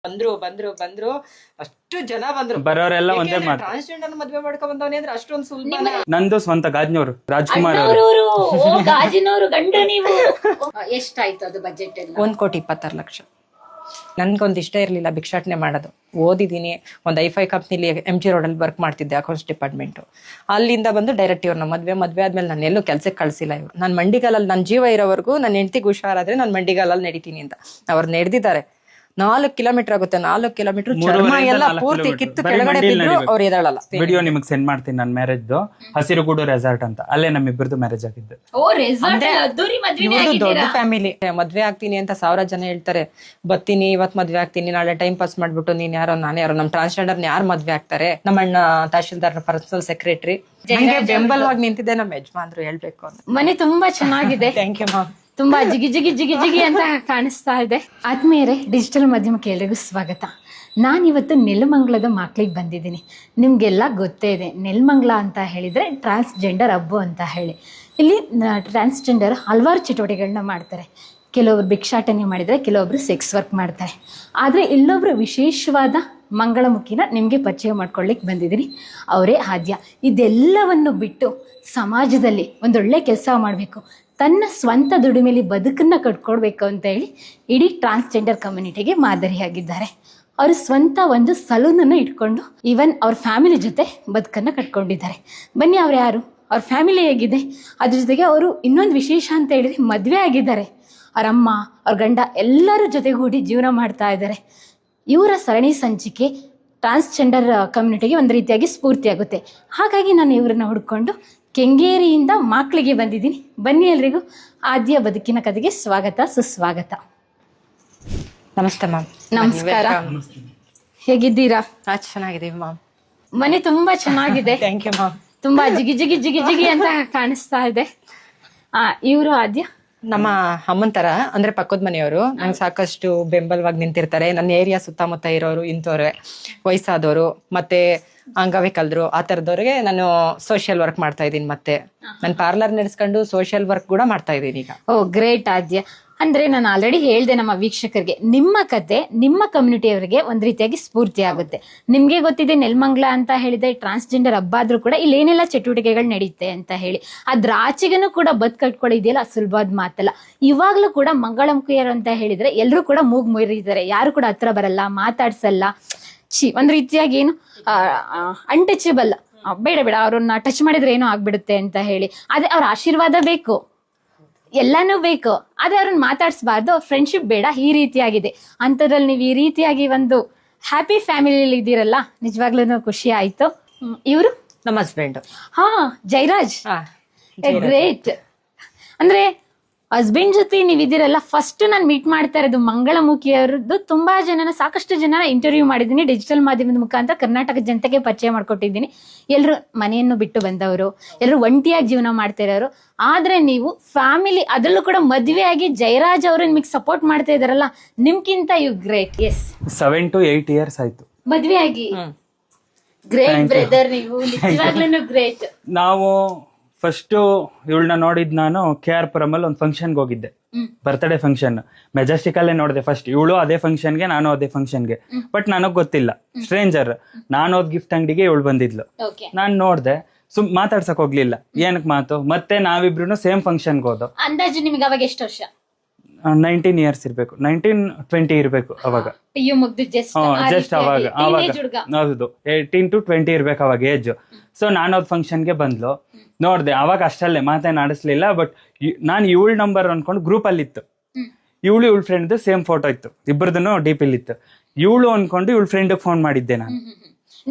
ಬಂದ್ರು ಬಂದ್ರು ಬಂದ್ರು ಅಷ್ಟು ಜನ ಬಂದ್ರು. ಬರೋರೆಲ್ಲ ಒಂದೇ ಮಾತು, ಟ್ರಾನ್ಸ್ಜೆಂಡರ್ ಮದ್ವೆ ಮಾಡ್ಕೊಂಡ್ ಬಂದವನೇ ಅಂದ್ರೆ ಅಷ್ಟೊಂದು ಸುಲಭ. ನಂದು ಸ್ವಂತ ಗಾಜ್ನವ್ರು ರಾಜ್ಕುಮಾರ್ ಅವರು. ಗಾಜಿನವರು ಗಂಡು ನೀವು. ಎಷ್ಟಾಯ್ತು ಅದು ಬಜೆಟ್ ಎಲ್ಲ? 1,26,00,000. ನನ್ಗೊಂದು ಇಷ್ಟ ಇರ್ಲಿಲ್ಲ ಭಿಕ್ಷಾಟನೆ ಮಾಡೋದು. ಓದಿದ್ದೀನಿ, ಒಂದು ಐಫೈ ಕಂಪ್ನಿಲಿ MG ರೋಡಲ್ಲಿ ವರ್ಕ್ ಮಾಡ್ತಿದ್ದೆ, ಅಕೌಂಟ್ಸ್ ಡಿಪಾರ್ಟ್ಮೆಂಟು. ಅಲ್ಲಿಂದ ಬಂದು ಡೈರೆಕ್ಟ್ ಇವ್ರನ್ನ ಮದ್ವೆ ಆದ್ಮೇಲೆ ನಾನು ಎಲ್ಲೂ ಕೆಲ್ಸಕ್ಕೆ ಕಳ್ಸಿಲ್ಲ. ಇವ್ರು ನಾನು ಮಂಡಿಗಾಲಲ್ಲಿ ನನ್ನ ಜೀವ ಇರೋವರೆಗೂ ನನ್ನ ಹೆಂಡತಿಗೆ ಹುಷಾರಾದ್ರೆ ನಾನು ಮಂಡಿಗಾಲಲ್ಲಿ ನಡೀತೀನಿ ಅಂತ ಅವ್ರು ನಡೆದಿದ್ದಾರೆ. 4 ಕಿಲೋಮೀಟರ್ ಆಗುತ್ತೆ. 4 ಕಿಲೋಮೀಟರ್ ಚರ್ಮ ಎಲ್ಲ ಪೂರ್ತಿ ಕಿತ್ತು ಕೆಳಗಡೆ ಬಿದ್ರು ಅವ್ರು ಎದಳಲ್ಲ. ವಿಡಿಯೋ ನಿಮಗೆ ಸೆಂಡ್ ಮಾಡ್ತೀನಿ ನನ್ನ ಮ್ಯಾರೇಜ್ದು. ಹಸಿರುಗೂಡು ರೆಸಾರ್ಟ್ ಅಂತ, ಅಲ್ಲೇ ನಮ್ಮಿಬ್ಬರದು ಮ್ಯಾರೇಜ್ ಆಗಿದ್ದು. ದೊಡ್ಡ ಫ್ಯಾಮಿಲಿ. ಮದ್ವೆ ಆಗ್ತೀನಿ ಅಂತ 1000 ಜನ ಹೇಳ್ತಾರೆ. ಬರ್ತೀನಿ, ಇವತ್ ಮದ್ವೆ ಆಗ್ತೀನಿ, ನಾಳೆ ಟೈಮ್ ಪಾಸ್ ಮಾಡ್ಬಿಟ್ಟು ನೀನ್ ಯಾರೋ ನಾನು ಯಾರೋ, ನಮ್ ಟ್ರಾನ್ಸ್ಜೆಂಡರ್ ಯಾರು ಮದ್ವೆ ಆಗ್ತಾರೆ? ನಮ್ಮ ಅಣ್ಣ ತಹಶೀಲ್ದಾರ್ ಪರ್ಸನಲ್ ಸೆಕ್ರೆಟರಿ. ಬೆಂಬಲವಾಗಿ ನಿಂತಿದ್ದೆ ನಮ್ಮ ಯಜಮಾನ್ರು, ಹೇಳ್ಬೇಕು ಅಂತ. ಮನೆ ತುಂಬಾ ಚೆನ್ನಾಗಿದೆ. Thank you ma'am. ತುಂಬಾ ಜಿಗಿ ಜಿಗಿ ಜಿಗಿ ಜಿಗಿ ಅಂತ ಕಾಣಿಸ್ತಾ ಇದೆ. ಆತ್ಮೀಯರೇ, ಡಿಜಿಟಲ್ ಮಾಧ್ಯಮಕ್ಕೆ ಎಲ್ಲರಿಗೂ ಸ್ವಾಗತ. ನಾನಿವತ್ತು ನೆಲಮಂಗಲದ ಮಕ್ಳಿಗೆ ಬಂದಿದ್ದೀನಿ. ನಿಮಗೆಲ್ಲ ಗೊತ್ತೇ ಇದೆ, ನೆಲಮಂಗಲ ಅಂತ ಹೇಳಿದರೆ ಟ್ರಾನ್ಸ್ಜೆಂಡರ್ ಹಬ್ಬ ಅಂತ ಹೇಳಿ. ಇಲ್ಲಿ ಟ್ರಾನ್ಸ್ಜೆಂಡರ್ ಹಲವಾರು ಚಟುವಟಿಕೆಗಳನ್ನ ಮಾಡ್ತಾರೆ. ಕೆಲವೊಬ್ರು ಭಿಕ್ಷಾಟನೆ ಮಾಡಿದರೆ, ಕೆಲವೊಬ್ರು ಸೆಕ್ಸ್ ವರ್ಕ್ ಮಾಡ್ತಾರೆ. ಆದರೆ ಇಲ್ಲೊಬ್ರು ವಿಶೇಷವಾದ ಮಂಗಳಮುಖಿನ ನಿಮಗೆ ಪರಿಚಯ ಮಾಡ್ಕೊಳ್ಳಿಕ್ಕೆ ಬಂದಿದ್ದೀನಿ. ಅವರೇ ಆದ್ಯ. ಇದೆಲ್ಲವನ್ನು ಬಿಟ್ಟು ಸಮಾಜದಲ್ಲಿ ಒಂದೊಳ್ಳೆ ಕೆಲಸ ಮಾಡಬೇಕು, ತನ್ನ ಸ್ವಂತ ದುಡಿಮೆಯಲ್ಲಿ ಬದುಕನ್ನು ಕಟ್ಕೊಡ್ಬೇಕು ಅಂತ ಹೇಳಿ ಇಡೀ ಟ್ರಾನ್ಸ್ಜೆಂಡರ್ ಕಮ್ಯುನಿಟಿಗೆ ಮಾದರಿಯಾಗಿದ್ದಾರೆ. ಅವರು ಸ್ವಂತ ಒಂದು ಸಲೂನನ್ನು ಇಟ್ಕೊಂಡು ಈವನ್ ಅವ್ರ ಫ್ಯಾಮಿಲಿ ಜೊತೆ ಬದುಕನ್ನು ಕಟ್ಕೊಂಡಿದ್ದಾರೆ. ಬನ್ನಿ, ಅವ್ರು ಯಾರು, ಅವ್ರ ಫ್ಯಾಮಿಲಿ ಹೇಗಿದೆ, ಅದ್ರ ಜೊತೆಗೆ ಅವರು ಇನ್ನೊಂದು ವಿಶೇಷ ಅಂತ ಹೇಳಿದ್ರೆ ಮದುವೆ ಆಗಿದ್ದಾರೆ. ಅವ್ರ ಅಮ್ಮ, ಅವ್ರ ಗಂಡ ಎಲ್ಲರ ಜೊತೆಗೂಡಿ ಜೀವನ ಮಾಡ್ತಾ ಇದ್ದಾರೆ. ಇವರ ಸರಣಿ ಸಂಚಿಕೆ ಟ್ರಾನ್ಸ್ಜೆಂಡರ್ ಕಮ್ಯುನಿಟಿಗೆ ಒಂದು ರೀತಿಯಾಗಿ ಸ್ಫೂರ್ತಿಯಾಗುತ್ತೆ. ಹಾಗಾಗಿ ನಾನು ಇವರನ್ನ ಹುಡ್ಕೊಂಡು ಕೆಂಗೇರಿಯಿಂದ ಮಕ್ಕಳಿಗೆ ಬಂದಿದ್ದೀನಿ. ಬನ್ನಿ, ಎಲ್ರಿಗೂ ಆದ್ಯ ಬದುಕಿನ ಕಥೆಗೆ ಸ್ವಾಗತ, ಸುಸ್ವಾಗತ. ನಮಸ್ತೆ ಮ್ಯಾಮ್. ನಮಸ್ಕಾರ. ಹೇಗಿದ್ದೀರಾ? ಚೆನ್ನಾಗಿದ್ದೀವಿ ಮ್ಯಾಮ್. ಮನೆ ತುಂಬಾ ಚೆನ್ನಾಗಿದೆ. Thank you ma'am. ತುಂಬಾ ಜಿಗಿ ಜಿಗಿ ಜಿಗಿ ಜಿಗಿ ಅಂತ ಕಾಣಿಸ್ತಾ ಇದೆ. ಇವರು ಆದ್ಯ ನಮ್ಮ ಅಮ್ಮನ ತರ, ಅಂದ್ರೆ ಪಕ್ಕದ ಮನೆಯವರು. ನಂಗೆ ಸಾಕಷ್ಟು ಬೆಂಬಲವಾಗಿ ನಿಂತಿರ್ತಾರೆ. ನನ್ನ ಏರಿಯಾ ಸುತ್ತಮುತ್ತ ಇರೋರು ಇಂಥವ್ರೆ, ವಯಸ್ಸಾದವರು ಮತ್ತೆ ಅಂಗವಿಕಲರು, ಆ ತರದವ್ರಿಗೆ ನಾನು ಸೋಷಿಯಲ್ ವರ್ಕ್ ಮಾಡ್ತಾ ಇದ್ದೀನಿ. ಮತ್ತೆ ನಾನು ಪಾರ್ಲರ್ ನಡೆಸ್ಕೊಂಡು ಸೋಷಿಯಲ್ ವರ್ಕ್ ಕೂಡ ಮಾಡ್ತಾ ಇದ್ದೀನಿ ಈಗ. ಓ ಗ್ರೇಟ್ ಆದ್ಯ. ಅಂದ್ರೆ ನಾನು ಆಲ್ರೆಡಿ ಹೇಳ್ದೆ ನಮ್ಮ ವೀಕ್ಷಕರಿಗೆ, ನಿಮ್ಮ ಕತೆ ನಿಮ್ಮ ಕಮ್ಯುನಿಟಿಯವರಿಗೆ ಒಂದ್ ರೀತಿಯಾಗಿ ಸ್ಫೂರ್ತಿ ಆಗುತ್ತೆ. ನಿಮ್ಗೆ ಗೊತ್ತಿದೆ, ನೆಲಮಂಗಲ ಅಂತ ಹೇಳಿದ್ರೆ ಟ್ರಾನ್ಸ್ಜೆಂಡರ್ ಹಬ್ಬ ಆದ್ರೂ ಕೂಡ ಇಲ್ಲಿ ಏನೆಲ್ಲ ಚಟುವಟಿಕೆಗಳು ನಡೀತೆ ಅಂತ ಹೇಳಿ. ಅದ್ರ ಆಚೆಗೂ ಕೂಡ ಬದ್ ಕಟ್ಕೊಳ್ಳೋದಿದೆಯಲ್ಲ, ಸುಲಭವಾದ ಮಾತಲ್ಲ. ಇವಾಗ್ಲೂ ಕೂಡ ಮಂಗಳಮುಖಿಯರು ಅಂತ ಹೇಳಿದ್ರೆ ಎಲ್ಲರೂ ಕೂಡ ಮೂಗ್ ಮುರಿತಾರೆ, ಯಾರು ಕೂಡ ಹತ್ರ ಬರಲ್ಲ, ಮಾತಾಡ್ಸಲ್ಲ. ಒಂದ್ ರೀತಿಯಾಗಿ ಏನು ಅನ್ಟಚಬಲ್, ಬೇಡ ಬೇಡ ಅವ್ರನ್ನ ಟಚ್ ಮಾಡಿದ್ರೆ ಏನೋ ಆಗ್ಬಿಡುತ್ತೆ ಅಂತ ಹೇಳಿ. ಅದೇ ಅವ್ರ ಆಶೀರ್ವಾದ ಬೇಕು, ಎಲ್ಲಾನು ಬೇಕು, ಆದ್ರೆ ಅವ್ರನ್ನ ಮಾತಾಡ್ಸ್ಬಾರ್ದು, ಅವ್ರ ಫ್ರೆಂಡ್ಶಿಪ್ ಬೇಡ, ಈ ರೀತಿಯಾಗಿದೆ. ಅಂಥದ್ರಲ್ಲಿ ನೀವು ಈ ರೀತಿಯಾಗಿ ಒಂದು ಹ್ಯಾಪಿ ಫ್ಯಾಮಿಲಿಯಲ್ಲಿ ಇದ್ದೀರಲ್ಲ, ನಿಜವಾಗ್ಲೂ ಖುಷಿ ಆಯ್ತು. ಇವರು ನಮ್ಮ ಹಸ್ಬೆಂಡ್. ಹಾ, ಜಯರಾಜ್. ಗ್ರೇಟ್. ಅಂದ್ರೆ ಹಸ್ಬೆಂಡ್ ಜೊತೆ ನೀವು ಇದ್ದೀರಲ್ಲ, ಫಸ್ಟ್ ನಾನು ಮೀಟ್ ಮಾಡ್ತಾ ಇರೋದು ಮಂಗಳಮುಖಿಯವ್ರದ್ದು. ತುಂಬಾ ಜನನ, ಸಾಕಷ್ಟು ಜನನ ಇಂಟರ್ವ್ಯೂ ಮಾಡಿದ್ದೀನಿ ಡಿಜಿಟಲ್ ಮಾಧ್ಯಮದ ಮುಖಾಂತರ. ಕರ್ನಾಟಕ ಜನತೆಗೆ ಪರಿಚಯ ಮಾಡ್ಕೊಟ್ಟಿದ್ದೀನಿ. ಎಲ್ಲರೂ ಮನೆಯನ್ನು ಬಿಟ್ಟು ಬಂದವರು, ಎಲ್ಲರೂ ಒಂಟಿಯಾಗಿ ಜೀವನ ಮಾಡ್ತಾ ಇರೋರು. ಆದ್ರೆ ನೀವು ಫ್ಯಾಮಿಲಿ, ಅದರಲ್ಲೂ ಕೂಡ ಮದುವೆ ಆಗಿ ಜಯರಾಜ್ ಅವರು ನಿಮಗೆ ಸಪೋರ್ಟ್ ಮಾಡ್ತಾ ಇದಾರಲ್ಲ, ನಿಮ್ಗಿಂತ you great. Yes, 7 to 8 years ಆಯ್ತು ಮದುವೆ ಆಗಿ. ಗ್ರೇಟ್ ಬ್ರದರ್, ನೀವು ನಿಜವಾಗ್ಲೂ ಗ್ರೇಟ್. ನಾವು ಫಸ್ಟ್ ಇವಳನ್ನ ನೋಡಿದ್ ನಾನು KR ಪುರಮಲ್ಲಿ ಒಂದು ಫಂಕ್ಷನ್ಗೆ ಹೋಗಿದ್ದೆ, ಬರ್ತ್ಡೇ ಫಂಕ್ಷನ್. ಮೆಜೆಸ್ಟಿಕ್ ಅಲ್ಲೇ ನೋಡಿದೆ ಫಸ್ಟ್. ಇವಳು ಅದೇ ಫಂಕ್ಷನ್ಗೆ, ನಾನು ಅದೇ ಫಂಕ್ಷನ್ಗೆ. ಬಟ್ ನನಗ್ ಗೊತ್ತಿಲ್ಲ, ಸ್ಟ್ರೇಂಜರ್. ನಾನು ಹೋದ್ ಗಿಫ್ಟ್ ಅಂಗಡಿಗೆ ಇವಳು ಬಂದಿದ್ಲು. ನಾನ್ ನೋಡ್ದೆ, ಮಾತಾಡ್ಸಕ್ ಹೋಗ್ಲಿಲ್ಲ. ಏನಕ್ ಮಾತು. ಮತ್ತೆ ನಾವಿಬ್ರು ಸೇಮ್ ಫಂಕ್ಷನ್ಗೆ ಹೋದೋ. ಅಂದಾಜು ನಿಮ್ಗೆ ಅವಾಗ ಎಷ್ಟು ವರ್ಷ? 19 years ಇರ್ಬೇಕು, 19-20 ಇರ್ಬೇಕು ಅವಾಗ. ಜಸ್ಟ್ ಅವಾಗ ಹೌದು, 18 to 20 ಇರ್ಬೇಕು ಅವಾಗ ಏಜ್. ಸೊ ನಾನು ಅದ್ ಫಂಕ್ಷನ್ಗೆ ಬಂದ್ಲು, ನೋಡ್ದೆ. ಅವಾಗ ಅಷ್ಟಲ್ಲೇ ಮಾತೇನ್ ಆಡಿಸ್ಲಿಲ್ಲ. ಬಟ್ ನಾನು ಇವಳ ನಂಬರ್ ಅನ್ಕೊಂಡು ಗ್ರೂಪ್ ಅಲ್ಲಿ ಇತ್ತು. ಇವಳು ಇವಳ ಫ್ರೆಂಡ್ ಸೇಮ್ ಫೋಟೋ ಇತ್ತು, ಇಬ್ಬರದನ್ನು DP ಅಲ್ಲಿ ಇತ್ತು. ಇವಳು ಅನ್ಕೊಂಡು ಇವಳ ಫ್ರೆಂಡ್ ಫೋನ್ ಮಾಡಿದ್ದೆ ನಾನು.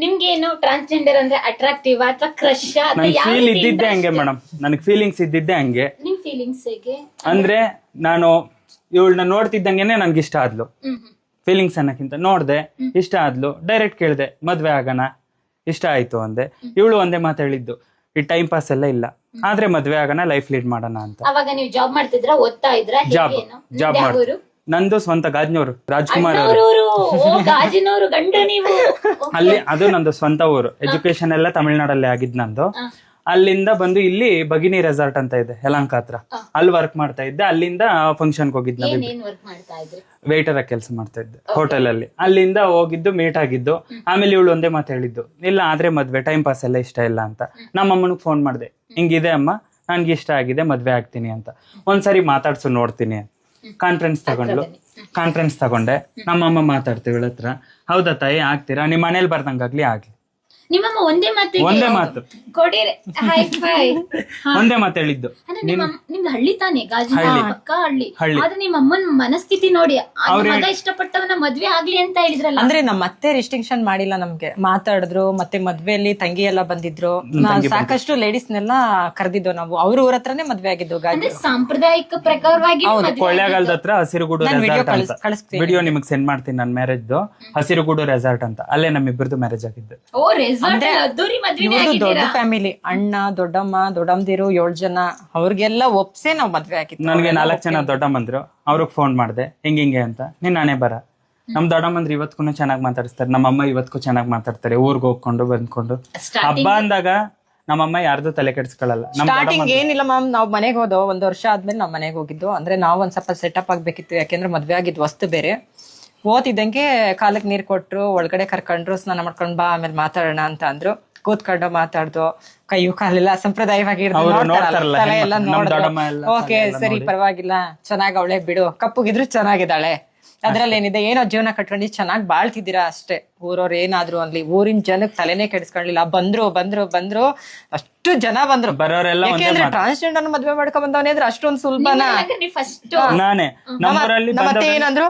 ನಿಮ್ಗೆ ಏನು ಟ್ರಾನ್ಸ್ಜೆಂಡರ್ ಅಂದ್ರೆ ಅಟ್ರಾಕ್ಟಿವ್ ಅಥವಾ ಕ್ರಶ್? ನನ್ ಫೀಲ್ ಇದ್ದಿದ್ದೆ ಹಂಗೆ ಮೇಡಮ್, ನನಗ್ ಫೀಲಿಂಗ್ಸ್ ಇದ್ದಿದ್ದೆ ಹಂಗೆ. ನಿಮ್ ಫೀಲಿಂಗ್ಸ್ ಹೇಗೆ? ಅಂದ್ರೆ ನಾನು ಇವಳನ್ನ ನೋಡ್ತಿದ್ದಂಗೆನೆ ನನ್ಗೆ ಇಷ್ಟ ಆದ್ಲು. ಫೀಲಿಂಗ್ಸ್ ಅನ್ನಕ್ಕಿಂತ ನೋಡ್ದೆ, ಇಷ್ಟ ಆದ್ಲು. ಡೈರೆಕ್ಟ್ ಕೇಳ್ದೆ, ಮದ್ವೆ ಆಗೋಣ, ಇಷ್ಟ ಆಯ್ತು ಅಂದೆ. ಇವಳು ಒಂದೇ ಮಾತು ಹೇಳಿದ್ದು, ಈ ಟೈಮ್ ಪಾಸ್ ಎಲ್ಲ ಇಲ್ಲ, ಆದ್ರೆ ಮದ್ವೆ ಆಗೋಣ, ಲೈಫ್ ಲೀಡ್ ಮಾಡೋಣ ಅಂತ. ಅವಾಗ ನೀವು ಜಾಬ್ ಮಾಡ್ತಿದ್ರ, ಓದ್ತಾ ಇದ್ರ? ಜಾಬ್ ಮಾಡಿ. ನಂದು ಸ್ವಂತ ಗಾಜ್ನವ್ರು ರಾಜ್ಕುಮಾರ್ ಅವರು. ಗಾಜಿನವರು ಗಂಡು ನೀವು? ಅಲ್ಲಿ ಅದು ನಂದು ಸ್ವಂತ ಊರು. ಎಜುಕೇಶನ್ ಎಲ್ಲ ತಮಿಳ್ನಾಡಲ್ಲೇ ಆಗಿದ್ ನಂದು. ಅಲ್ಲಿಂದ ಬಂದು ಇಲ್ಲಿ ಭಗಿನಿ ರೆಸಾರ್ಟ್ ಅಂತ ಇದೆ ಯಲಹಂಕ ಹತ್ರ, ಅಲ್ಲಿ ವರ್ಕ್ ಮಾಡ್ತಾ ಇದ್ದೆ. ಅಲ್ಲಿಂದ ಫಂಕ್ಷನ್ಗೆ ಹೋಗಿದ್ದೆ, ಏನ್ ವರ್ಕ್ ಮಾಡ್ತಾ ಇದ್ರಿ? ವೇಟರ್ ಆಗಿ ಕೆಲಸ ಮಾಡ್ತಾ ಇದ್ದೆ ಹೋಟೆಲ್ ಅಲ್ಲಿ. ಅಲ್ಲಿಂದ ಹೋಗಿದ್ದು, ಮೀಟ್ ಆಗಿದ್ದು. ಆಮೇಲೆ ಇವಳು ಒಂದೇ ಮಾತು ಹೇಳಿದ್ದು, ಇಲ್ಲ ಆದ್ರೆ ಮದ್ವೆ ಟೈಮ್ ಪಾಸ್ ಎಲ್ಲ ಇಷ್ಟ ಇಲ್ಲ ಅಂತ. ನಮ್ಮಮ್ಮನಿಗೆ ಫೋನ್ ಮಾಡಿದೆ, ಹಿಂಗಿದೆ ಅಮ್ಮ ನನ್ಗೆ ಇಷ್ಟ ಆಗಿದೆ, ಮದ್ವೆ ಆಗ್ತೀನಿ ಅಂತ. ಒಂದ್ಸರಿ ಮಾತಾಡ್ಸು ನೋಡ್ತೀನಿ. ಕಾನ್ಫರೆನ್ಸ್ ತಗೊಂಡೆ. ನಮ್ಮಮ್ಮ ಮಾತಾಡ್ತೀವಿ ಇವಳ ಹತ್ರ, ಹೌದಾ ತಾಯಿ ಆಗ್ತೀರಾ, ನಿಮ್ ಮನೇಲಿ ಬರ್ದಂಗಾಗ್ಲಿ ಆಗ್ಲಿ. ನಿಮ್ಮಮ್ಮ ಒಂದೇ ಮಾತು ಕೊಡಿರೆ ಹೈ ಫೈ ಒಂದೇ ಮಾತು ಹೇಳಿದ್ದು. ನಿಮ್ದು ಹಳ್ಳಿ ತಾನೆ, ಗಾಜಿನ ಪಕ್ಕ ಹಳ್ಳಿ. ಆದ್ರೆ ನಿಮ್ಮ ಅಮ್ಮನ ಮನಸ್ಥಿತಿ ನೋಡಿ, ಮಗ ಇಷ್ಟಪಟ್ಟವನ ಮದ್ವೆ ಆಗ್ಲಿ ಅಂತ ಹೇಳಿದ್ರಲ್ಲ. ಅಂದ್ರೆ ನಮ್ಮ ಮತ್ತೆ ರಿಸ್ಟ್ರಿಕ್ಷನ್ ಮಾಡಿಲ್ಲ, ನಮ್ಗೆ ಮಾತಾಡಿದ್ರು. ಮತ್ತೆ ಮದ್ವೆಯಲ್ಲಿ ತಂಗಿ ಎಲ್ಲ ಬಂದಿದ್ರು, ಸಾಕಷ್ಟು ಲೇಡೀಸ್ನೆಲ್ಲ ಕರೆದಿದ್ದು ನಾವು. ಅವ್ರ ಊರ ಹತ್ರನೇ ಮದ್ವೆ ಆಗಿದ್ದು. ಅಂದ್ರೆ ಸಾಂಪ್ರದಾಯಿಕ ಪ್ರಕಾರವಾಗಿ ಕೊಳ್ಳೇಗಾಲದ ಹತ್ರ ಹಸಿರುಗೂಡು ರೆಸಾರ್ಟ್ ಅಂತ ವಿಡಿಯೋ ನಿಮಗೆ ಸೆಂಡ್ ಮಾಡ್ತೀನಿ. ನನ್ನ ಮ್ಯಾರೇಜ್ದು ಹಸಿರುಗೂಡು ರೆಸಾರ್ಟ್ ಅಂತ, ಅಲ್ಲೇ ನಮ್ಮಿಬ್ಬರದು ಮ್ಯಾರೇಜ್ ಆಗಿದ್ದು. ದೊಡ್ಡ ಫ್ಯಾಮಿಲಿ, ಅಣ್ಣ ದೊಡ್ಡಮ್ಮ ದೊಡ್ಡಮ್ಮದಿರು 7 ಜನ, ಅವ್ರಿಗೆಲ್ಲ ಒಪ್ಸೆ ನಾವ್ ಮದ್ವೆ ಆಗಿತ್ತು. ನನಗೆ 4 ಜನ ದೊಡ್ಡಮ್ಮಂದ್ರು, ಅವ್ರಿಗೆ ಫೋನ್ ಮಾಡಿದೆ ಹಿಂಗೆ ಅಂತ. ನಾನೇ ಬರ ನಮ್ ದೊಡ್ಡಮ್ಮಂದ್ರು ಇವತ್ಗೂ ಚೆನ್ನಾಗಿ ಮಾತಾಡಿಸ್ತಾರೆ, ನಮ್ಮಮ್ಮ ಇವತ್ಗೂ ಚೆನ್ನಾಗಿ ಮಾತಾಡ್ತಾರೆ. ಊರ್ಗ್ ಹೋಗ್ಕೊಂಡು ಬಂದ್ಕೊಂಡು ಹಬ್ಬ ಅಂದಾಗ ನಮ್ಮಮ್ಮ ಯಾರ್ದು ತಲೆ ಕೆಡಿಸ್ಕೊಳ್ಳಲ್ಲ. ಸ್ಟಾರ್ಟಿಂಗ್ ಏನಿಲ್ಲ ಮ್ಯಾಮ್, ನಾವ್ ಮನೆಗೆ ಹೋದೋ 1 ವರ್ಷ ಆದ್ಮೇಲೆ ನಾವ್ ಮನೆಗೆ ಹೋಗಿದ್ದು. ಅಂದ್ರೆ ನಾವ್ ಒಂದ್ ಸ್ವಲ್ಪ ಸೆಟಪ್ ಆಗ್ಬೇಕಿತ್ತು, ಯಾಕೆಂದ್ರೆ ಮದ್ವೆ ಆಗಿದ್ ವಸ್ತು ಬೇರೆ. ಓದಿದಂಗೆ ಕಾಲಕ್ಕೆ ನೀರ್ ಕೊಟ್ರು, ಒಳಗಡೆ ಕರ್ಕೊಂಡ್ರು, ಸ್ನಾನ ಮಾಡ್ಕೊಂಡ್ ಬಾ ಆಮೇಲೆ ಮಾತಾಡೋಣ ಅಂತ ಅಂದ್ರು. ಕೂತ್ಕೊಂಡು ಮಾತಾಡ್ದು, ಕೈಯು ಕಾಲೆಲ್ಲ ಸಂಪ್ರದಾಯವಾಗಿ ತಲೆ ಎಲ್ಲ ನೋಡಿದ್ರು. ಓಕೆ ಸರಿ ಪರವಾಗಿಲ್ಲ, ಚೆನ್ನಾಗ್ ಅವಳೆ ಬಿಡು, ಕಪ್ಪುಗಿದ್ರು ಚೆನ್ನಾಗಿದ್ದಾಳೆ, ಅದ್ರಲ್ಲಿ ಏನಿದೆ, ಏನೋ ಜೀವನ ಕಟ್ಕೊಂಡು ಚೆನ್ನಾಗಿ ಬಾಳ್ತಿದ್ದೀರಾ ಅಷ್ಟೇ. ಊರವ್ರು ಏನಾದ್ರು ಅನ್ಲಿ, ಊರಿನ ಜನಕ್ಕೆ ತಲೆನೇ ಕೆಡಿಸ್ಕೊಳ್ಳಿಲ್ಲ. ಬಂದ್ರು ಅಷ್ಟು ಜನ ಬಂದ್ರು. ಬರೋರೆಲ್ಲ ಯಾಕೆಂದ್ರೆ ಟ್ರಾನ್ಸ್ಜೆಂಡರ್ ಮದ್ವೆ ಮಾಡ್ಕೊಂಡ್ ಬಂದವನೇ ಅಂದ್ರೆ ಅಷ್ಟೊಂದು ಸುಲಭನಾ? ಮತ್ತೆ ಏನಂದ್ರು,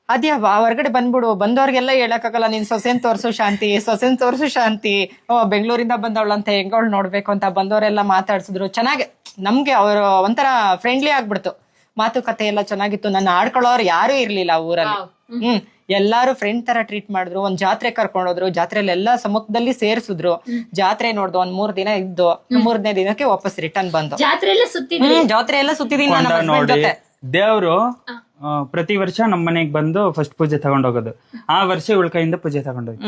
ಅದ್ಯಾ ಹೊರಗಡೆ ಬಂದ್ಬಿಡು, ಬಂದವ್ರಿಗೆಲ್ಲ ಹೇಳಕ್ಕಾಗಲ್ಲ, ನೀನ್ ಸೊಸೆನ್ ತೋರ್ಸು ಶಾಂತಿ, ಬೆಂಗಳೂರಿಂದ ಬಂದವಳು ಅಂತ ಹೆಂಗವಳು ನೋಡ್ಬೇಕು ಅಂತ ಬಂದವರೆಲ್ಲ ಮಾತಾಡ್ಸಿದ್ರು. ಚೆನ್ನಾಗಿ ನಮ್ಗೆ ಅವರು ಒಂಥರ ಫ್ರೆಂಡ್ಲಿ ಆಗ್ಬಿಡ್ತು. ಮಾತುಕತೆ ಎಲ್ಲ ಚೆನ್ನಾಗಿತ್ತು. ನನ್ನ ಆಡ್ಕೊಳ್ಳೋರು ಯಾರು ಇರ್ಲಿಲ್ಲ ಊರಲ್ಲಿ. ಎಲ್ಲಾರು ಫ್ರೆಂಡ್ ತರ ಟ್ರೀಟ್ ಮಾಡಿದ್ರು. ಒಂದ್ ಜಾತ್ರೆ ಕರ್ಕೊಂಡೋದ್ರು, ಜಾತ್ರೆಯಲ್ಲಿ ಎಲ್ಲಾ ಸಮ್ಮುಖದಲ್ಲಿ ಸೇರ್ಸಿದ್ರು. ಜಾತ್ರೆ ನೋಡ್ದು, ಒಂದ್ 3 ದಿನ ಇದ್ದು, 3ನೇ ದಿನಕ್ಕೆ ವಾಪಸ್ ರಿಟರ್ನ್ ಬಂದು. ಜಾತ್ರೆ ಎಲ್ಲ ಸುತ್ತಿದೀನಿ ನನ್ನ ಹಸ್ಬೆಂಡ್ ಜೊತೆ. ದೇವ್ರು ಪ್ರತಿ ವರ್ಷ ನಮ್ಮ ಮನೆಗ್ ಬಂದು ಫಸ್ಟ್ ಪೂಜೆ ತಗೊಂಡೋಗೋದು. ಆ ವರ್ಷ ಇವಳ ಕೈಯಿಂದ ಪೂಜೆ ತಗೊಂಡೋಗಿ,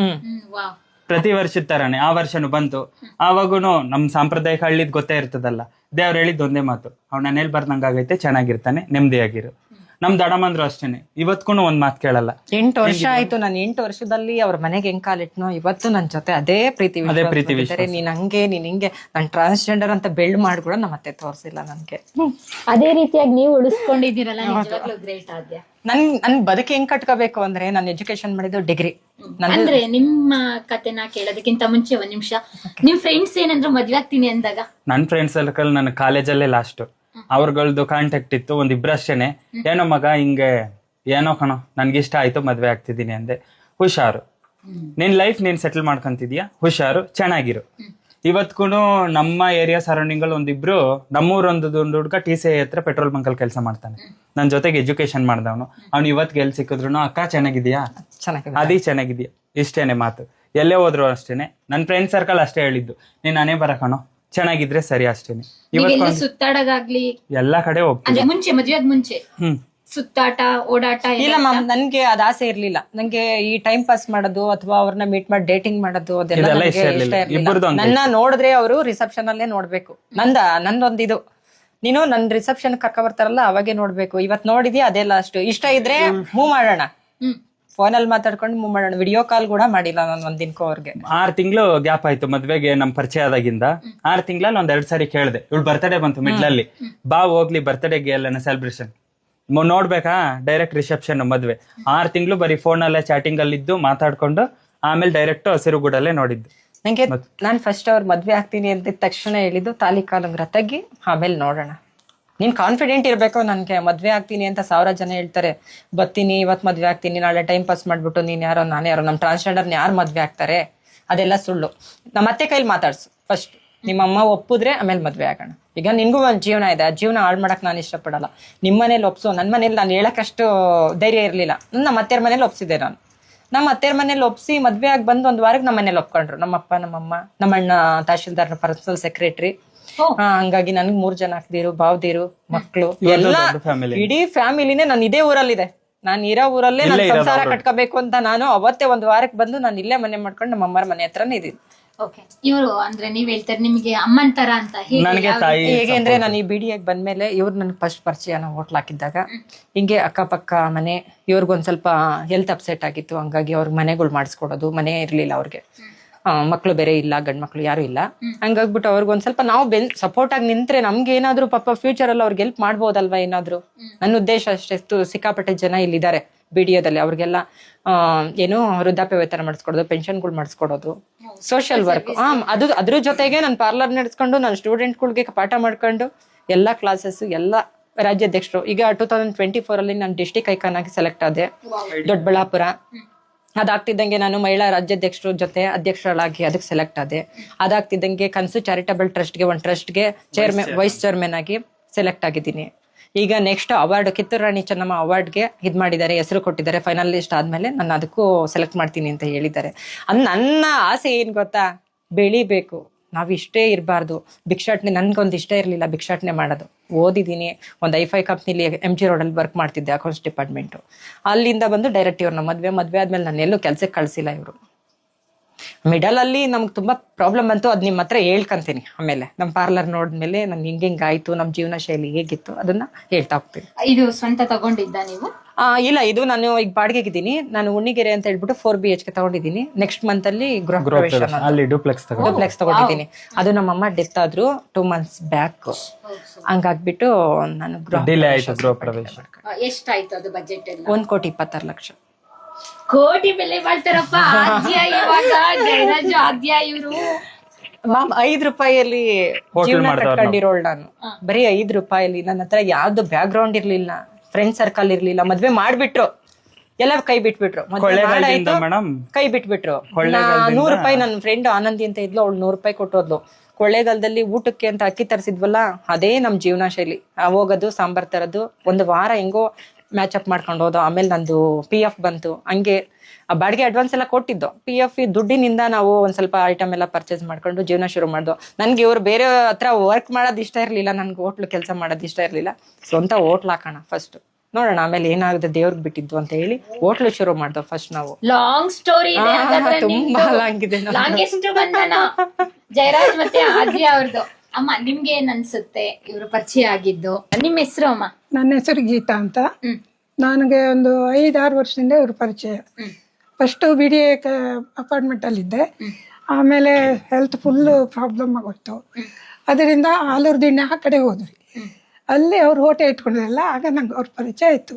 ಪ್ರತಿ ವರ್ಷದ ತರಾನೇ ಆ ವರ್ಷನು ಬಂತು. ಆವಾಗೂನು ನಮ್ ಸಾಂಪ್ರದಾಯಿಕ ಹಳ್ಳಿದ್ ಗೊತ್ತೇ ಇರ್ತದಲ್ಲ, ದೇವ್ರು ಹೇಳಿದ್ ಒಂದೇ ಮಾತು, ಅವ್ನ ಮನೇಲಿ ಬರ್ದಂಗಾಗೈತೆ, ಚೆನ್ನಾಗಿರ್ತಾನೆ, ನೆಮ್ಮದಿಯಾಗಿರು. ನಮ್ ದೊಡ್ಡಮ್ಮಂದ್ರು ಅಷ್ಟೇನೆ, ಇವತ್ಗೂ ಒಂದ್ ಮಾತು ಕೇಳಲ್ಲ. 8 ವರ್ಷ ಆಯ್ತು. ನಾನು 8 ವರ್ಷದಲ್ಲಿ ಅವ್ರ ಮನೆಗೆ ಹೆಂಗ್ ಕಾಲಿಟ್ನೋ ಇವತ್ತು ನನ್ ಜೊತೆ ಅದೇ ಪ್ರೀತಿ ವಿಶ್ವಾಸ. ನೀನ್ ಹಂಗೆ ನೀನ್ ಹಿಂಗೆ, ನಾನ್ ಟ್ರಾನ್ಸ್ಜೆಂಡರ್ ಅಂತ ಬೆಲ್ಡ್ ಮಾಡಿ ಕೂಡ ನಮ್ಮ ಅತ್ತೆ ತೋರ್ಸಿಲ್ಲ ನನ್ಗೆ. ಅದೇ ರೀತಿಯಾಗಿ ನೀವು ಉಳಿಸ್ಕೊಂಡಿದ್ದೀರಲ್ಲ, ನಿಜವಾಗ್ಲೂ ಗ್ರೇಟ್ ಆದ್ಯ. ನನ್ ಬದುಕಿ ಹೆಂಗ್ ಕಟ್ಕೋಬೇಕು ಅಂದ್ರೆ, ನಾನು ಎಜುಕೇಶನ್ ಮಾಡಿದ್ದು ಡಿಗ್ರಿ. ಅಂದ್ರೆ ನಿಮ್ಮ ಕತೆನ ಕೇಳೋದಕ್ಕಿಂತ ಮುಂಚೆ ಒಂದ್ ನಿಮಿಷ, ನಿಮ್ ಫ್ರೆಂಡ್ಸ್ ಏನಂದ್ರು ಮದ್ವೆ ಆಗ್ತೀನಿ ಅಂದಾಗ? ನನ್ ಫ್ರೆಂಡ್ಸ್ ಸರ್ಕಲ್ ನನ್ನ ಕಾಲೇಜಲ್ಲೇ ಲಾಸ್ಟ್. ಅವ್ರಗಳ್ದು ಕಾಂಟ್ಯಾಕ್ಟ್ ಇತ್ತು, ಒಂದಿಬ್ರಷ್ಟೇನೆ. ಏನೋ ಮಗ ಹಿಂಗೆ ಏನೋ ಕಣೋ ನನ್ಗಿಷ್ಟ ಆಯ್ತು, ಮದ್ವೆ ಆಗ್ತಿದ್ದೀನಿ ಅಂದೆ. ಹುಷಾರು, ನಿನ್ ಲೈಫ್ ನೀನ್ ಸೆಟಲ್ ಮಾಡ್ಕೊಂತಿದ್ಯಾ, ಹುಷಾರು, ಚೆನ್ನಾಗಿರು. ಇವತ್ಗೂ ನಮ್ಮ ಏರಿಯಾ ಸರೌಂಡಿಂಗ್ ಅಲ್ಲಿ ಒಂದಿಬ್ರು, ನಮ್ಮೂರೊಂದು ಹುಡುಗ TCI ಹತ್ರ ಪೆಟ್ರೋಲ್ ಬಂಕ್ ಅಲ್ಲಿ ಕೆಲಸ ಮಾಡ್ತಾನೆ. ನನ್ ಜೊತೆಗೆ ಎಜುಕೇಶನ್ ಮಾಡ್ದವನು. ಅವ್ನು ಇವತ್ ಗೆಲ್ ಸಿಕ್ಕಿದ್ರು, ಅಕ್ಕ ಚೆನ್ನಾಗಿದ್ಯಾ, ಅದಿ ಚೆನ್ನಾಗಿದ್ಯಾ, ಇಷ್ಟೇನೆ ಮಾತು. ಎಲ್ಲೇ ಹೋದ್ರು ಅಷ್ಟೇನೆ. ನನ್ ಫ್ರೆಂಡ್ ಸರ್ಕಲ್ ಅಷ್ಟೇ ಹೇಳಿದ್ದು, ನೀನ್ ನಾನೇ ಬರಕಣೋ, ಚೆನ್ನಾಗಿದ್ರೆ ಸರಿ ಅಷ್ಟೇನೆ. ಇವತ್ತು ಸುತ್ತಾಡೋದಾಗ್ಲಿ ಎಲ್ಲಾ ಕಡೆ ಹೋಗ್ತೀನಿ. ಮುಂಚೆ ಮದ್ವೆ ಆದ ಮುಂಚೆ ಸುತ್ತಾಟ ಓಡಾಟ ಇಲ್ಲ ಮ್ಯಾಮ್, ನನ್ಗೆ ಅದ್ ಆಸೆ ಇರ್ಲಿಲ್ಲ. ನಂಗೆ ಈ ಟೈಮ್ ಪಾಸ್ ಮಾಡೋದು ಅಥವಾ ಅವ್ರನ್ನ ಮೀಟ್ ಮಾಡಿ ಡೇಟಿಂಗ್ ಮಾಡೋದು ಅದೆಲ್ಲ ಇಷ್ಟ ಇರ್ಲಿಲ್ಲ. ನನ್ನ ನೋಡಿದ್ರೆ ಅವರು ರಿಸೆಪ್ಷನ್ ಅಲ್ಲೇ ನೋಡ್ಬೇಕು. ನಂದೊಂದಿದು, ನೀನು ನನ್ ರಿಸೆಪ್ಷನ್ ಕರ್ಕ ಬರ್ತಾರಲ್ಲ ಅವಾಗೆ ನೋಡ್ಬೇಕು. ಇವತ್ ನೋಡಿದ್ಯಾ ಅದೇ ಲಾಸ್ಟ್. ಇಷ್ಟ ಇದ್ರೆ ಮೂವ್ ಮಾಡೋಣ, ಫೋನಲ್ಲಿ ಮಾತಾಡ್ಕೊಂಡು ಮೂವ್ ಮಾಡೋಣ. ವಿಡಿಯೋ ಕಾಲ್ ಕೂಡ ಮಾಡಿಲ್ಲ ನಾನು ಒಂದಿನಕ್ಕೂ ಅವ್ರಿಗೆ. 6 ತಿಂಗಳು ಗ್ಯಾಪ್ ಆಯ್ತು ಮದ್ವೆಗೆ ನಮ್ ಪರಿಚಯ ಆದಾಗಿಂದ. 6 ತಿಂಗಳಲ್ಲಿ 1-2 ಸಾರಿ ಕೇಳ್ದೆ. ಇವಳು ಬರ್ತಡೇ ಬಂತು ಮಿಡ್ಲಲ್ಲಿ, ಬಾ ಹೋಗ್ಲಿ ಬರ್ತಡೇಗೆ ಎಲ್ಲ ಸೆಲೆಬ್ರೇಷನ್ ನೋಡ್ಬೇಕಾ, ಡೈರೆಕ್ಟ್ ರಿಸೆಪ್ಷನ್ ಮದ್ವೆ. 6 ತಿಂಗಳು ಬರೀ ಫೋನ್ ಅಲ್ಲೇ ಚಾಟಿಂಗ್ ಅಲ್ಲಿ ಇದ್ದು ಮಾತಾಡ್ಕೊಂಡು ಆಮೇಲೆ ಡೈರೆಕ್ಟ್ ಹಸಿರುಗೂಡಲ್ಲೇ ನೋಡಿದ್ದು. ನಂಗೆ ನಾನ್ ಫಸ್ಟ್ ಅವ್ರ ಮದ್ವೆ ಆಗ್ತೀನಿ ಅಂದಿದ ತಕ್ಷಣ ಹೇಳಿದ್ದು, ತಾಲಿ ಕಾಲಂಗ್ರ ತಗ್ಗಿ ಆಮೇಲೆ ನೋಡೋಣ. ನೀನ್ ಕಾನ್ಫಿಡೆಂಟ್ ಇರ್ಬೇಕು. ನನ್ಗೆ ಮದ್ವೆ ಆಗ್ತೀನಿ ಅಂತ 1000 ಜನ ಹೇಳ್ತಾರೆ, ಬರ್ತೀನಿ ಇವತ್ ಮದ್ವೆ ಆಗ್ತೀನಿ, ನಾಳೆ ಟೈಮ್ ಪಾಸ್ ಮಾಡ್ಬಿಟ್ಟು ನೀನ್ ಯಾರೋ ನಾನು ಯಾರೋ, ನಮ್ ಟ್ರಾನ್ಸ್ಜೆಂಡರ್ನ ಯಾರು ಮದ್ವೆ ಆಗ್ತಾರೆ, ಅದೆಲ್ಲ ಸುಳ್ಳು. ನಮ್ಮ ಅತ್ತೆ ಕೈಲಿ ಮಾತಾಡ್ಸು ಫಸ್ಟ್. ನಿಮ್ಮಮ್ಮ ಒಪ್ಪಿದ್ರೆ ಆಮೇಲೆ ಮದ್ವೆ ಆಗೋಣ. ಈಗ ನಿನ್ಗೂ ಒಂದ್ ಜೀವನ ಇದೆ, ಆ ಜೀವನ ಹಾಳು ಮಾಡಕ್ ನಾನು ಇಷ್ಟಪಡಲ್ಲ. ನಿಮ್ಮ ಮನೇಲಿ ಒಪ್ಸು. ನನ್ನ ಮನೇಲಿ ನಾನು ಹೇಳಕ್ಕಷ್ಟು ಧೈರ್ಯ ಇರ್ಲಿಲ್ಲ. ನಮ್ಮ ಅತ್ತೆಯರ ಮನೇಲಿ ಒಪ್ಸಿದ್ದೆ ನಾನು. ನಮ್ಮ ಅತ್ತೆಯರ ಮನೇಲಿ ಒಪ್ಸಿ ಮದ್ವೆ ಆಗಿ ಬಂದು 1 ವಾರಕ್ಕೆ ನಮ್ಮ ಮನೇಲಿ ಒಪ್ಕೊಂಡ್ರು. ನಮ್ಮಪ್ಪ ನಮ್ಮಮ್ಮ, ನಮ್ಮಣ್ಣ ತಹಶೀಲ್ದಾರ್ ಪರ್ಸನಲ್ ಸೆಕ್ರೆಟರಿ. ಹಂಗಾಗಿ ನನ್ಗೆ 3 ಜನ ಹಾಕ್ದಿರು, ಬಾವ್ದಿರು, ಮಕ್ಳು ಎಲ್ಲ ಇಡೀ ಫ್ಯಾಮಿಲಿನೇ ನಾನು ಇದೇ ಊರಲ್ಲಿದೆ. ನಾನು ಇರೋ ಊರಲ್ಲೇ ನಾನು ಸಂಸಾರ ಕಟ್ಕೋಬೇಕು ಅಂತ ನಾನು ಅವತ್ತೇ 1 ವಾರಕ್ಕೆ ಬಂದು ನಾನು ಇಲ್ಲೇ ಮನೆ ಮಾಡ್ಕೊಂಡು ನಮ್ಮ ಅಮ್ಮರ ಮನೆ ಹತ್ರನೇ ಇದ್ದೀನಿ. ಓಕೆ. ಇವರು ಅಂದ್ರೆ ನೀವ್ ಹೇಳ್ತಾರೆ ನಿಮ್ಗೆ ಅಮ್ಮನ್ ತರ ಅಂತ ಹೇಗೆ? ನನಗೆ ತಾಯಿ ಹೇಗೆ ಅಂದ್ರೆ ನಾನು ಈ BDAಗೆ ಬಂದ್ಮೇಲೆ ಇವ್ರು ನನ್ಗೆ ಫಸ್ಟ್ ಪರಿಚಯ ನಾವು ಹೋಟ್ಲ್ ಹಾಕಿದ್ದಾಗ ಹಿಂಗೆ ಅಕ್ಕಪಕ್ಕ ಮನೆ ಇವ್ರಿಗೊಂದ್ ಸ್ವಲ್ಪ ಹೆಲ್ತ್ ಅಪ್ಸೆಟ್ ಆಗಿತ್ತು, ಹಂಗಾಗಿ ಅವ್ರಿಗೆ ಮನೆಗಳು ಮಾಡಿಸ್ಕೊಡೋದು, ಮನೆ ಇರ್ಲಿಲ್ಲ ಅವ್ರಿಗೆ, ಮಕ್ಳು ಬೇರೆ ಇಲ್ಲ, ಗಂಡ್ ಮಕ್ಳು ಯಾರು ಇಲ್ಲ, ಹಂಗಾಗ್ಬಿಟ್ಟು ಅವ್ರಿಗೊಂದ್ ಸ್ವಲ್ಪ ನಾವು ಸಪೋರ್ಟ್ ಆಗಿ ನಿಂತ್ರೆ ನಮ್ಗೆ ಏನಾದ್ರು ಪಾಪ ಫ್ಯೂಚರ್ ಅಲ್ಲಿ ಅವ್ರಿಗೆ ಹೆಲ್ಪ್ ಮಾಡ್ಬೋದಲ್ವಾ ಏನಾದ್ರು. ನನ್ನ ಉದ್ದೇಶ ಅಷ್ಟೇ. ಸಿಕ್ಕಾಪಟ್ಟೆ ಜನ ಇಲ್ಲಿದ್ದಾರೆ BDAದಲ್ಲಿ, ಅವ್ರಿಗೆಲ್ಲ ಏನು ವೃದ್ಧಾಪ್ಯ ವೇತನ ಮಾಡಿಸ್ಕೊಡೋದು, ಪೆನ್ಷನ್ಗಳು ಮಾಡಿಸ್ಕೊಡೋದು, ಸೋಷಿಯಲ್ ವರ್ಕ್. ಅದ್ರ ಜೊತೆಗೆ ನಾನು ಪಾರ್ಲರ್ ನಡೆಸ್ಕೊಂಡು ನಾನು ಸ್ಟೂಡೆಂಟ್ಗಳಿಗೆ ಪಾಠ ಮಾಡ್ಕೊಂಡು ಎಲ್ಲಾ ಕ್ಲಾಸಸ್ ಎಲ್ಲ ರಾಜ್ಯಾಧ್ಯಕ್ಷರು. ಈಗ 2024 ಅಲ್ಲಿ ನಾನು ಡಿಸ್ಟಿಕ್ ಐಕಾನ್ ಆಗಿ ಸೆಲೆಕ್ಟ್ ಆದೆ ದೊಡ್ಡಬಳ್ಳಾಪುರ. ಅದಾಗ್ತಿದ್ದಂಗೆ ನಾನು ಮಹಿಳಾ ರಾಜ್ಯಾಧ್ಯಕ್ಷರ ಜೊತೆ ಅಧ್ಯಕ್ಷರಾಗಿ ಅದಕ್ಕೆ ಸೆಲೆಕ್ಟ್ ಆದೆ. ಅದಾಗ್ತಿದ್ದಂಗೆ ಕನ್ಸು ಚಾರಿಟಬಲ್ ಟ್ರಸ್ಟ್ಗೆ ಒಂದು ಟ್ರಸ್ಟ್ಗೆ ವೈಸ್ ಚೇರ್ಮನ್ ಆಗಿ ಸೆಲೆಕ್ಟ್ ಆಗಿದ್ದೀನಿ. ಈಗ ನೆಕ್ಸ್ಟ್ ಅವಾರ್ಡ್ ಕಿತ್ತೂರು ರಾಣಿ ಚೆನ್ನಮ್ಮ ಅವಾರ್ಡ್ಗೆ ಇದ್ ಮಾಡಿದ್ದಾರೆ, ಹೆಸರು ಕೊಟ್ಟಿದ್ದಾರೆ. ಫೈನಲಿಸ್ಟ್ ಆದ್ಮೇಲೆ ನಾನು ಅದಕ್ಕೂ ಸೆಲೆಕ್ಟ್ ಮಾಡ್ತೀನಿ ಅಂತ ಹೇಳಿದ್ದಾರೆ. ನನ್ನ ಆಸೆ ಏನ್ ಗೊತ್ತಾ, ಬೆಳಿಬೇಕು. ನಾವ್ ಇಷ್ಟೇ ಇರಬಾರ್ದು. ಭಿಕ್ಷಾಟನೆ ನನ್ಗೊಂದು ಇಷ್ಟ ಇರ್ಲಿಲ್ಲ ಭಿಕ್ಷಾಟನೆ ಮಾಡೋದು. ಓದಿದ್ದೀನಿ, ಒಂದು ಐಫೈ ಕಂಪ್ನಿಲಿ MG ರೋಡಲ್ಲಿ ವರ್ಕ್ ಮಾಡ್ತಿದ್ದೆ, ಅಕೌಂಟ್ಸ್ ಡಿಪಾರ್ಟ್ಮೆಂಟು. ಅಲ್ಲಿಂದ ಬಂದು ಡೈರೆಕ್ಟ್ ಇವ್ರನ್ನ ಮದ್ವೆ ಆದ್ಮೇಲೆ ನಾನು ಎಲ್ಲೂ ಕೆಲ್ಸಕ್ಕೆ ಕಳ್ಸಿಲ್ಲ. ಇವರು ಮಿಡಲ್ ಅಲ್ಲಿ ನಮ್ಗೆ ತುಂಬಾ ಪ್ರಾಬ್ಲಮ್ ಬಂತು, ಅದ್ ನಿಮ್ಮ ಹತ್ರ ಹೇಳ್ಕಂತೀನಿ. ಆಮೇಲೆ ನಮ್ಮ ಪಾರ್ಲರ್ ನೋಡಿದ್ಮೇಲೆ ನನ್ ಹಿಂಗ್ ಆಯ್ತು, ನಮ್ ಜೀವನ ಶೈಲಿ ಹೇಗಿತ್ತು ಅದನ್ನ ಹೇಳ್ತಾ ಹೋಗ್ತೀನಿ. ಇದು ಸ್ವಂತ ತಗೊಂಡಿದ್ದ ನೀವು? ಇಲ್ಲ, ಇದು ನಾನು ಈಗ ಬಾಡಿಗೆಗಿದ್ದೀನಿ. ನಾನು ಉಣ್ಣಿಗೆರೆ ಅಂತ ಹೇಳ್ಬಿಟ್ಟು 4 BHK ತಗೊಂಡಿದ್ದೀನಿ. ನೆಕ್ಸ್ಟ್ ಮಂತ್ ಅಲ್ಲಿ ಗೃಹ ಪ್ರವೇಶ ಅಲ್ಲಿ ಡೂಪ್ಲೆಕ್ಸ್ ತಗೊಂಡಿದ್ದೀನಿ. ಅದು ನಮ್ಮಮ್ಮ ಡೆತ್ ಆದ್ರು 2 months ಬ್ಯಾಕ್. ಹಂಗಾಗ್ಬಿಟ್ಟು ನಾನು ಡಿಲೇ ಆಯ್ತು ಗೃಹ ಪ್ರವೇಶ. ಎಷ್ಟಾಯ್ತು ಅದು ಬಜೆಟ್ ಎಲ್ಲ? 1,26,00,000. ಕೋಟಿ ಬೆಲೆ ಬಾಳ್ತಾರಪ್ಪ ಆದ್ಯ ಇವಾಗ ಜಯರಾಜು ಆದ್ಯ ಇವರು. ಮಾಮ್ 5 ರೂಪಾಯಿಯಲ್ಲಿ ಜೀವನ ಕಟ್ಕೊಂಡಿರೋಳ್ ನಾನು. ಬರೀ 5 ರೂಪಾಯಿಯಲ್ಲಿ. ನನ್ನ ಹತ್ರ ಯಾವ್ದು ಬ್ಯಾಕ್ ಗ್ರೌಂಡ್ ಇರ್ಲಿಲ್ಲ, ಫ್ರೆಂಡ್ ಸರ್ಕಲ್ ಇರ್ಲಿಲ್ಲ. ಮದ್ವೆ ಮಾಡ್ಬಿಟ್ರು, ಎಲ್ಲ ಕೈ ಬಿಟ್ಬಿಟ್ರು. ಕೈ ಬಿಟ್ಬಿಟ್ರು. 100 ರೂಪಾಯಿ ನನ್ನ ಫ್ರೆಂಡ್ ಆನಂದಿ ಅಂತ ಇದ್ಲು, ಅವಳು 100 ರೂಪಾಯಿ ಕೊಟ್ಟೋದ್ಲು. ಕೊಳ್ಳೇಗಾಲದಲ್ಲಿ ಊಟಕ್ಕೆ ಅಂತ ಅಕ್ಕಿ ತರಿಸಿದ್ವಲ್ಲ, ಅದೇ ನಮ್ ಜೀವನ ಶೈಲಿ. ಹೋಗೋದು, ಸಾಂಬಾರ್ ತರದು, ಒಂದು ವಾರ ಹೆಂಗೋ ಮ್ಯಾಚ್ ಅಪ್ ಮಾಡ್ಕೊಂಡು ಹೋದೋ. ಆಮೇಲೆ ನಂದು PF ಬಂತು. ಹಂಗೆ ಬಾಡಿಗೆ ಅಡ್ವಾನ್ಸ್ ಎಲ್ಲ ಕೊಟ್ಟಿದ್ದು. PF ದುಡ್ಡಿನಿಂದ ನಾವು ಒಂದ್ ಸ್ವಲ್ಪ ಐಟಮ್ ಎಲ್ಲ ಪರ್ಚೇಸ್ ಮಾಡ್ಕೊಂಡು ಜೀವನ ಶುರು ಮಾಡ್ದು. ನನ್ಗೆ ಇವ್ರು ಬೇರೆ ಹತ್ರ ವರ್ಕ್ ಮಾಡೋದು ಇಷ್ಟ ಇರ್ಲಿಲ್ಲ, ನನ್ಗೆ ಹೋಟ್ಲು ಕೆಲಸ ಮಾಡೋದು ಇಷ್ಟ ಇರ್ಲಿಲ್ಲ. ಸ್ವಂತ ಹೋಟ್ಲ್ ಹಾಕೋಣ ಫಸ್ಟ್, ನೋಡೋಣ ಆಮೇಲೆ ಏನಾಗುತ್ತೆ, ದೇವ್ರಿಗೆ ಬಿಟ್ಟಿದ್ದು ಅಂತ ಹೇಳಿ ಹೋಟ್ಲು ಶುರು ಮಾಡ್ದೋ ಫಸ್ಟ್ ನಾವು. ಲಾಂಗ್ ಸ್ಟೋರಿ ತುಂಬಾ ಲಾಂಗ್ ಇದೆ. ಜಯರಾಜ್ ಮತ್ತೆ ಆದ್ಯ ಅವ್ರದ್ದು. ಅಮ್ಮ ನಿಮ್ಗೆ ಏನ್ ಅನ್ಸುತ್ತೆ ಇವ್ರು ಪರಿಚಯ ಆಗಿದ್ದು? ನಿಮ್ಮ ಹೆಸರು ಅಮ್ಮ? ನನ್ನ ಹೆಸರು ಗೀತಾ ಅಂತ. ನನಗೆ ಒಂದು 5-6 ವರ್ಷದಿಂದ ಇವ್ರ ಪರಿಚಯ. ಫಸ್ಟ್ BDA ಅಪಾರ್ಟ್ಮೆಂಟ್ ಅಲ್ಲಿ ಇದ್ದೆ. ಆಮೇಲೆ ಹೆಲ್ತ್ ಫುಲ್ ಪ್ರಾಬ್ಲಮ್ ಆಗೋಯ್ತು. ಅದರಿಂದ ಆಲೂರು ದಿಣ್ಣೆ ಆ ಕಡೆ ಹೋದ್ವಿ. ಅಲ್ಲಿ ಅವ್ರು ಹೋಟೆಲ್ ಇಟ್ಕೊಂಡಿರಲ್ಲ, ಆಗ ನಂಗೆ ಅವ್ರ ಪರಿಚಯ ಆಯ್ತು.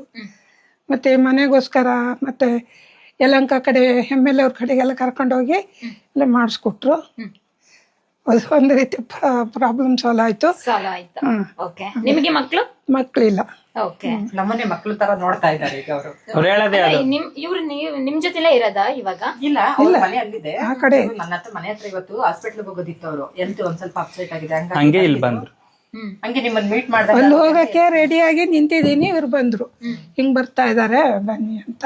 ಮತ್ತೆ ಮನೆಗೋಸ್ಕರ ಮತ್ತೆ ಯಲಹಂಕ ಕಡೆ MLA ಅವ್ರ ಕಡೆಗೆಲ್ಲ ಕರ್ಕೊಂಡೋಗಿ ಎಲ್ಲ ಮಾಡಿಸ್ಕೊಟ್ರು. ಒಂದು ರೀತಿ ಪ್ರಾಬ್ಲಮ್ ಸಾಲ್ವ್ ಆಯ್ತು. ನಿಮಗೆ ಮಕ್ಳಿಲ್ಲ. ನಮ್ಮನೆ ಮಕ್ಳು ತರ ನೋಡ್ತಾ ಇದ್ದಾರೆ ಈಗ ಅವರು. ಇವ್ರು ನಿಮ್ ಜೊತೆಲೇ ಇರೋದ ಇವಾಗ? ಇಲ್ಲ, ಮನೆ ಅಲ್ಲಿದೆ ಆ ಕಡೆ. ನನ್ನ ಹತ್ರ ಮನೆ ಹತ್ರ ಇವತ್ತು ಹಾಸ್ಪಿಟ್ಲ್ ಹೋಗೋದಿತ್ತು. ಅವರು ಹೆಲ್ತ್ ಒಂದ್ ಸ್ವಲ್ಪ ಅಪ್ಸೆಟ್ ಆಗಿದೆ, ಹಂಗೆ ಇಲ್ಲಿ ಬಂದ್ರು. ಹಂಗೆ ನಿಮ್ಮನ್ನ ಮೀಟ್ ಮಾಡಿದಾಗ ಅಲ್ಲಿ ಹೋಗಕ್ಕೆ ರೆಡಿಯಾಗಿ ನಿಂತಿದ್ದೀನಿ. ಇವ್ರು ಬಂದ್ರು, ಹಿಂಗ್ ಬರ್ತಾ ಇದಾರೆ ಬನ್ನಿ ಅಂತ.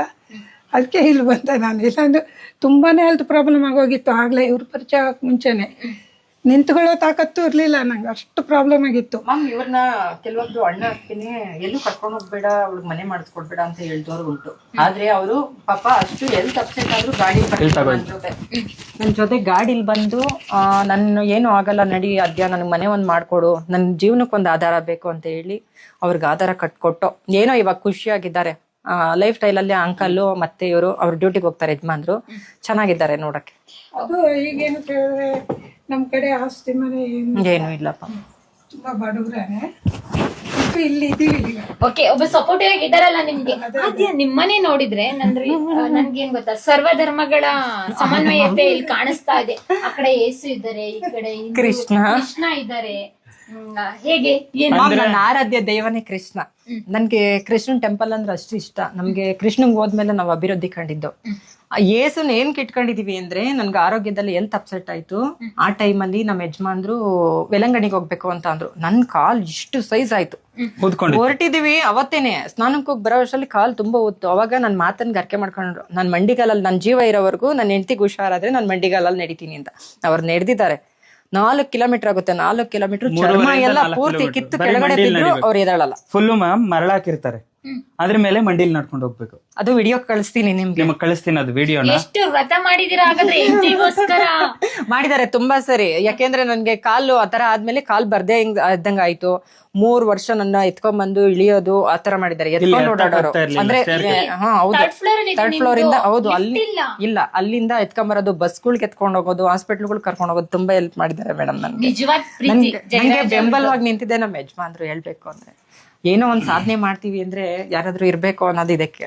ಅದಕ್ಕೆ ಇಲ್ಲಿ ಬಂದೆ ನಾನು. ಇಲ್ಲಾಂದ್ರೆ ತುಂಬಾನೇ ಹೆಲ್ತ್ ಪ್ರಾಬ್ಲಮ್ ಆಗೋಗಿತ್ತು ಆಗ್ಲೇ. ಇವ್ರ ಪರಿಚಯ ಮುಂಚೆನೆ ನಿಂತ್ಕೊಳ್ಳೋ ತಾಕತ್ತು ಇರ್ಲಿಲ್ಲ ನಂಗೆ, ಅಷ್ಟು ಪ್ರಾಬ್ಲಮ್ ಆಗಿತ್ತು. ಮ್ಯಾಮ್ ಇವ್ರನ್ನ ಕೆಲವೊಬ್ರು ಅಣ್ಣ ಅಕ್ಕಿನೇ ಎಲ್ಲೂ ಕರ್ಕೊಂಡು ಹೋಗ್ಬೇಡ, ಅವ್ಳಿಗೆ ಮನೆ ಮಾಡಿಸ್ಕೊಡ್ಬೇಡ ಅಂತ ಹೇಳ್ದವ್ರು ಉಂಟು. ಆದ್ರೆ ಅವರು ಪಾಪ ಅಷ್ಟು ಹೆಲ್ತ್ ಅಪ್ಸೆಟ್ ಆದ್ರೂ ಗಾಡಿ ನನ್ ಜೊತೆ ಗಾಡಿಲಿ ಬಂದು ನನ್ನ ಏನು ಆಗಲ್ಲ ನಡಿ ಅದ್ಯಾ, ನನ್ಗೆ ಮನೆ ಒಂದ್ ಮಾಡ್ಕೊಡು, ನನ್ ಜೀವನಕ್ಕೆ ಒಂದು ಆಧಾರ ಬೇಕು ಅಂತ ಹೇಳಿ ಅವ್ರಿಗೆ ಆಧಾರ ಕಟ್ಕೊಟ್ಟು ಏನೋ ಇವಾಗ ಖುಷಿಯಾಗಿದ್ದಾರೆ. ಲೈಫ್ ಸ್ಟೈಲ್ ಅಲ್ಲಿ ಅಂಕಲ್ಲು ಮತ್ತೆ ಇವರು ಅವ್ರ ಡ್ಯೂಟಿಗೆ ಹೋಗ್ತಾರೆ, ಯಜಮಾನ್ರು. ಚೆನ್ನಾಗಿದ್ದಾರೆ ನೋಡಕ್ಕೆ. ಅದು ಈಗೇನು ಕೇಳಿದ್ರೆ ನಮ್ ಕಡೆ ಆಸ್ತಿ ಮನೆ ಏನು ಇಲ್ಲಪ್ಪ, ತುಂಬಾ ಬಡವ್ರೇನೆ. ಇಲ್ಲಿ ಇದೀವಿ ಈಗ. ಓಕೆ, ಒಬ್ಬ ಸಪೋರ್ಟಿವ್ ಆಗಿ ಇದಾರಲ್ಲ ನಿಮ್ಗೆ. ಅದೇ ನಿಮ್ಮನೆ ನೋಡಿದ್ರೆ ನನ್ಗೇನ್ ಗೊತ್ತಾ, ಸರ್ವಧರ್ಮಗಳ ಸಮನ್ವಯತೆ ಇಲ್ಲಿ ಕಾಣಿಸ್ತಾ ಇದೆ. ಆ ಕಡೆ ಯೇಸು ಇದ್ದಾರೆ, ಈ ಕಡೆ ಕೃಷ್ಣ ಇದ್ದಾರೆ. ಹೇಗೆ ನನ್ನ ಆರಾಧ್ಯ ದೈವನೇ ಕೃಷ್ಣ. ನನ್ಗೆ ಕೃಷ್ಣನ್ ಟೆಂಪಲ್ ಅಂದ್ರೆ ಅಷ್ಟು ಇಷ್ಟ. ನಮ್ಗೆ ಕೃಷ್ಣಂಗ್ ಹೋದ್ಮೇಲೆ ನಾವು ಅಭಿವೃದ್ಧಿ ಕಂಡಿದ್ದು. ಯೇಸುನ್ ಏನ್ ಕಿಟ್ಕೊಂಡಿದೀವಿ ಅಂದ್ರೆ, ನನ್ಗೆ ಆರೋಗ್ಯದಲ್ಲಿ ಹೆಲ್ತ್ ಅಪ್ಸೆಟ್ ಆಯ್ತು. ಆ ಟೈಮಲ್ಲಿ ನಮ್ಮ ಯಜಮಾನ್ರು ವೆಲಂಗಣಿಗೆ ಹೋಗ್ಬೇಕು ಅಂತ ಅಂದ್ರು. ನನ್ ಕಾಲ್ ಇಷ್ಟು ಸೈಜ್ ಆಯ್ತು. ಹೊರಟಿದೀವಿ ಅವತ್ತೇನೆ ಸ್ನಾನಕ್ಕೆ ಹೋಗಿ ಬರೋ ವರ್ಷದಲ್ಲಿ ಕಾಲ್ ತುಂಬಾ ಹೊತ್ತು. ಅವಾಗ ನನ್ ಮಾತನ್ ಗರ್ಕೆ ಮಾಡ್ಕೊಂಡ್ರು. ನಾನ್ ಮಂಡಿಗಾಲಲ್ಲಿ ನನ್ ಜೀವ ಇರೋವರೆಗೂ ನನ್ನ ಹೆಂಡತಿಗೆ ಹುಷಾರಾದ್ರೆ ನಾನ್ ಮಂಡಿಗಾಲಲ್ಲಿ ನಡೀತೀನಿ ಅಂತ. ಅವ್ರು ನಡೆದಿದ್ದಾರೆ. 4 ಕಿಲೋಮೀಟರ್ ಆಗುತ್ತೆ. 4 ಕಿಲೋಮೀಟರ್ ಚರ್ಮ ಎಲ್ಲ ಪೂರ್ತಿ ಕಿತ್ತು ಕೆಳಗಡೆ ಬಿದ್ರು ಅವ್ರು ಎದಳಲ್ಲ. Full ma'am ಮರಳಾಕಿರ್ತಾರೆ. ಅದ್ರ ಮೇಲೆ ಮಂಡಿಲ್ ನಡ್ಕೊಂಡು ಹೋಗ್ಬೇಕು. ಅದು ವಿಡಿಯೋ ಕಳಿಸ್ತೀನಿ ನಿಮ್ಗೆ. ನಿಮಗ್ ಕಳಿಸ್ತೀನಿ ಅದು ವಿಡಿಯೋನ. ಎಷ್ಟು ವ್ರತ ಮಾಡಿದೀರಾ ಹಾಗಾದ್ರೆ ಹೆಂಡತಿಗೋಸ್ಕರ? ಮಾಡಿದ್ದಾರೆ ತುಂಬಾ ಸರಿ. ಯಾಕೆಂದ್ರೆ ನನ್ಗೆ ಕಾಲು ಆತರ ಆದ್ಮೇಲೆ ಕಾಲ್ ಬರ್ದೇ ಇದ್ದಂಗ ಆಯ್ತು. 3 ವರ್ಷ ನನ್ನ ಎತ್ಕೊಂಡ್ಬಂದು ಇಳಿಯೋದು ಆತರ ಮಾಡಿದ್ದಾರೆ. ಎತ್ಕೊಂಡು ಓಡಾಡೋರು ಅಂದ್ರೆ ಹಾ ಹೌದು, ಥರ್ಡ್ ಫ್ಲೋರ್ ಇಂದ. ಹೌದು, ಅಲ್ಲಿ ಇಲ್ಲ, ಅಲ್ಲಿಂದ ಎತ್ಕೊಂಬರೋದು, ಬಸ್ಗಳಿಗೆ ಎತ್ಕೊಂಡು ಹೋಗೋದು, ಹಾಸ್ಪಿಟ್ಲ್ಗಳು ಕರ್ಕೊಂಡು ಹೋಗೋದು, ತುಂಬಾ ಹೆಲ್ಪ್ ಮಾಡಿದ್ದಾರೆ ಮೇಡಮ್ ನನ್ಗೆ. ನಿಜವಾದ ಪ್ರೀತಿ. ನಂಗೆ ಬೆಂಬಲವಾಗಿ ನಿಂತಿದ್ದೆ ನಮ್ಮ ಯಜಮಾನ್ರು. ಹೇಳ್ಬೇಕು ಅಂದ್ರೆ ಏನೋ ಒಂದ್ ಸಾಧನೆ ಮಾಡ್ತೀವಿ ಅಂದ್ರೆ ಯಾರಾದ್ರೂ ಇರ್ಬೇಕು ಅನ್ನೋದು ಇದಕ್ಕೆ.